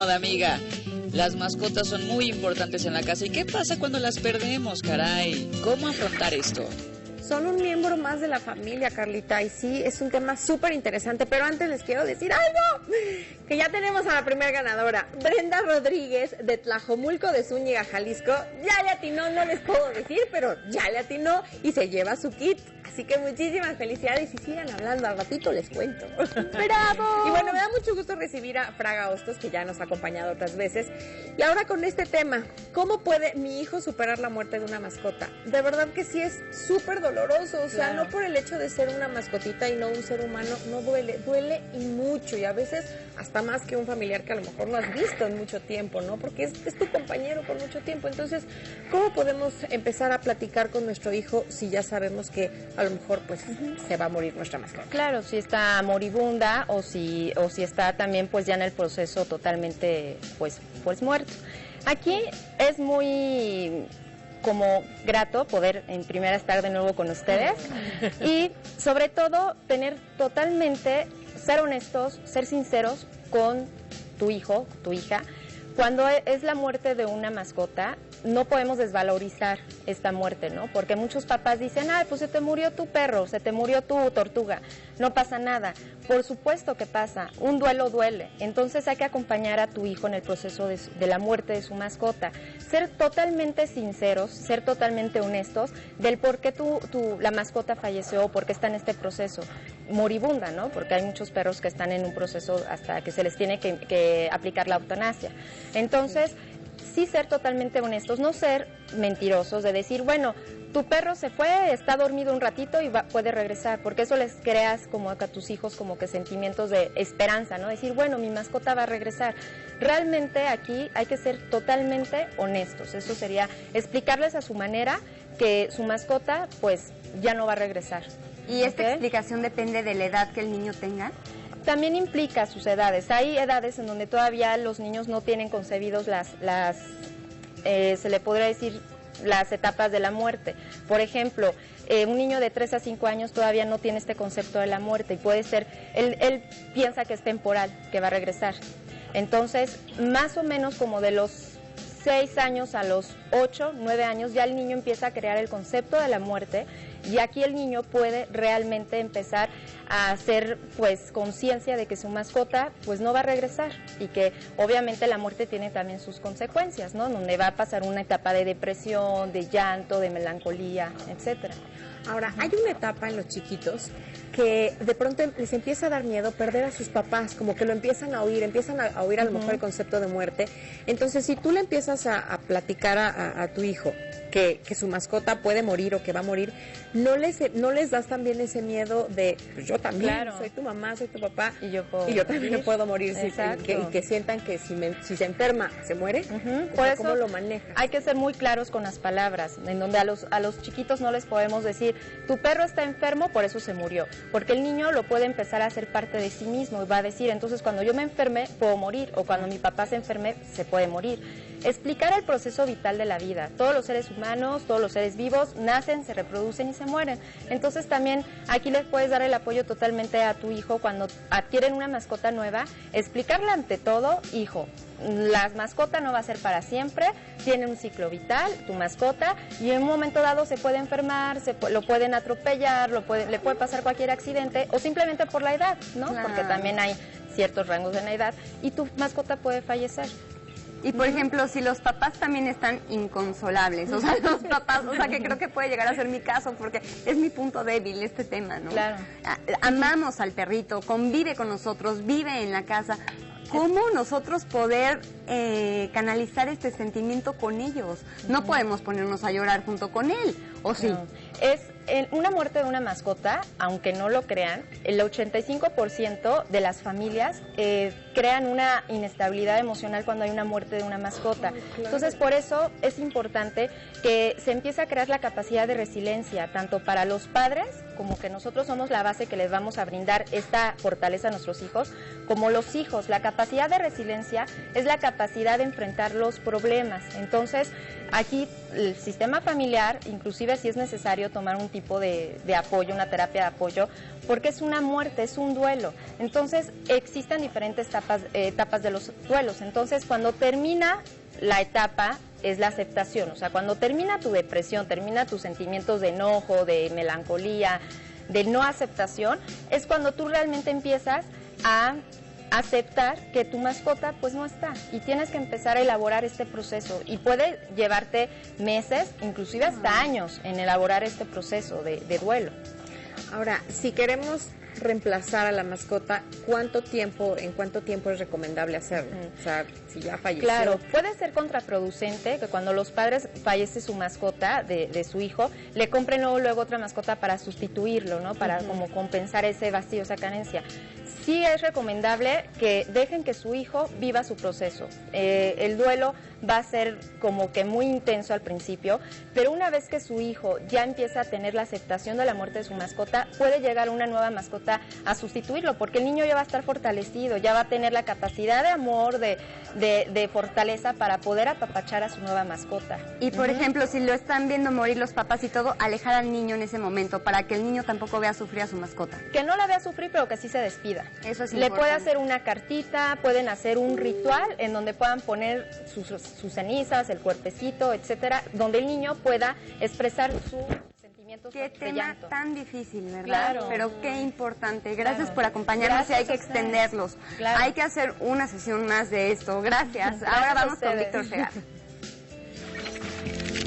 Amiga, las mascotas son muy importantes en la casa. ¿Y qué pasa cuando las perdemos, caray? ¿Cómo afrontar esto? Son un miembro más de la familia, Carlita, y sí, es un tema súper interesante, pero antes les quiero decir algo, que ya tenemos a la primera ganadora, Brenda Rodríguez, de Tlajomulco de Zúñiga, Jalisco. Ya le atinó, no les puedo decir, pero ya le atinó y se lleva su kit. Así que muchísimas felicidades y sigan hablando, al ratito les cuento. ¡Bravo! Y bueno, me da mucho gusto recibir a Fraga Hostos, que ya nos ha acompañado otras veces. Y ahora con este tema, ¿cómo puede mi hijo superar la muerte de una mascota? De verdad que sí es súper doloroso, o sea, claro. No por el hecho de ser una mascotita y no un ser humano, no duele, duele y mucho, y a veces hasta más que un familiar que a lo mejor no has visto en mucho tiempo, ¿no? Porque es tu compañero por mucho tiempo. Entonces, ¿cómo podemos empezar a platicar con nuestro hijo si ya sabemos que a lo mejor pues se va a morir nuestra mascota? Claro, si está moribunda o si está también pues ya en el proceso totalmente pues muerto. Aquí es muy como grato poder en primera estar de nuevo con ustedes y sobre todo tener totalmente, ser honestos, ser sinceros con tu hijo, tu hija. Cuando es la muerte de una mascota, no podemos desvalorizar esta muerte, ¿no? Porque muchos papás dicen, ay, pues se te murió tu perro, se te murió tu tortuga, no pasa nada. Por supuesto que pasa, un duelo duele. Entonces hay que acompañar a tu hijo en el proceso de la muerte de su mascota. Ser totalmente sinceros, ser totalmente honestos del por qué la mascota falleció o por qué está en este proceso moribunda, ¿no? Porque hay muchos perros que están en un proceso hasta que se les tiene que aplicar la eutanasia. Entonces, sí ser totalmente honestos, no ser mentirosos, de decir, bueno, tu perro se fue, está dormido un ratito y puede regresar, porque eso les creas como a tus hijos como que sentimientos de esperanza, ¿no? Decir, bueno, mi mascota va a regresar. Realmente aquí hay que ser totalmente honestos, eso sería explicarles a su manera que su mascota pues ya no va a regresar. ¿Y esta explicación depende de la edad que el niño tenga? También implica sus edades. Hay edades en donde todavía los niños no tienen concebidos se le podría decir, las etapas de la muerte. Por ejemplo, un niño de 3 a 5 años todavía no tiene este concepto de la muerte y puede ser, él piensa que es temporal, que va a regresar. Entonces, más o menos como de los 6 años a los 8, 9 años, ya el niño empieza a crear el concepto de la muerte y aquí el niño puede realmente empezar a hacer pues conciencia de que su mascota pues no va a regresar y que obviamente la muerte tiene también sus consecuencias, ¿no? Donde va a pasar una etapa de depresión, de llanto, de melancolía, etcétera. Ahora, hay una etapa en los chiquitos que de pronto les empieza a dar miedo perder a sus papás, como que lo empiezan a oír a lo mejor el concepto de muerte. Entonces, si tú le empiezas a platicar a tu hijo que su mascota puede morir o que va a morir, no les das también ese miedo de, pues yo también, claro, soy tu mamá, soy tu papá, y yo también me puedo morir, y que sientan que si se enferma, se muere. Por eso, ¿cómo lo maneja? Hay que ser muy claros con las palabras, en donde a los chiquitos no les podemos decir, tu perro está enfermo, por eso se murió, porque el niño lo puede empezar a hacer parte de sí mismo y va a decir, entonces cuando yo me enferme, puedo morir, o cuando mi papá se enferme, se puede morir. Explicar el proceso vital de la vida. Todos los seres humanos, todos los seres vivos nacen, se reproducen y se mueren. Entonces también aquí les puedes dar el apoyo totalmente a tu hijo cuando adquieren una mascota nueva, explicarle ante todo, hijo, la mascota no va a ser para siempre, tiene un ciclo vital, tu mascota, y en un momento dado se puede enfermar, lo pueden atropellar, le puede pasar cualquier accidente, o simplemente por la edad, ¿no? Claro. Porque también hay ciertos rangos en la edad, y tu mascota puede fallecer. Y por ejemplo, si los papás también están inconsolables, o sea, los papás, o sea, que creo que puede llegar a ser mi caso, porque es mi punto débil este tema, ¿no? Claro. Amamos al perrito, convive con nosotros, vive en la casa. ¿Cómo nosotros poder canalizar este sentimiento con ellos? No podemos ponernos a llorar junto con él, ¿o sí? No. Es una muerte de una mascota, aunque no lo crean, el 85% de las familias crean una inestabilidad emocional cuando hay una muerte de una mascota. Entonces, por eso es importante que se empiece a crear la capacidad de resiliencia, tanto para los padres, como que nosotros somos la base que les vamos a brindar esta fortaleza a nuestros hijos, como los hijos. La capacidad de resiliencia es la capacidad de enfrentar los problemas. Entonces, aquí el sistema familiar, inclusive inclusive si es necesario tomar un tipo de apoyo, una terapia de apoyo, porque es una muerte, es un duelo. Entonces existen diferentes etapas de los duelos. Entonces cuando termina la etapa es la aceptación, o sea, cuando termina tu depresión, termina tus sentimientos de enojo, de melancolía, de no aceptación, es cuando tú realmente empiezas a aceptar que tu mascota pues no está y tienes que empezar a elaborar este proceso y puede llevarte meses, inclusive hasta años en elaborar este proceso de duelo. Ahora, si queremos reemplazar a la mascota, ¿en cuánto tiempo es recomendable hacerlo? O sea, si ya falleció. Claro, puede ser contraproducente que cuando los padres fallece su mascota de su hijo, le compren luego otra mascota para sustituirlo, ¿no? Para como compensar ese vacío, esa carencia. Sí es recomendable que dejen que su hijo viva su proceso. El duelo va a ser como que muy intenso al principio, pero una vez que su hijo ya empieza a tener la aceptación de la muerte de su mascota, puede llegar una nueva mascota a sustituirlo, porque el niño ya va a estar fortalecido, ya va a tener la capacidad de amor, de fortaleza para poder apapachar a su nueva mascota. Y por ejemplo, si lo están viendo morir los papás y todo, alejar al niño en ese momento, para que el niño tampoco vea sufrir a su mascota. Que no la vea sufrir, pero que sí se despida. Eso es Le importante. puede hacer una cartita, pueden hacer un ritual en donde puedan poner sus cenizas, el cuerpecito, etcétera, donde el niño pueda expresar sus sentimientos Qué de tema llanto. tan difícil, ¿verdad? Claro. Pero qué importante. Gracias Claro. por acompañarnos y hay que Gracias a ustedes. extenderlos. Claro. Hay que hacer una sesión más de esto. Gracias. Gracias Ahora a vamos con ustedes. Víctor Segarra.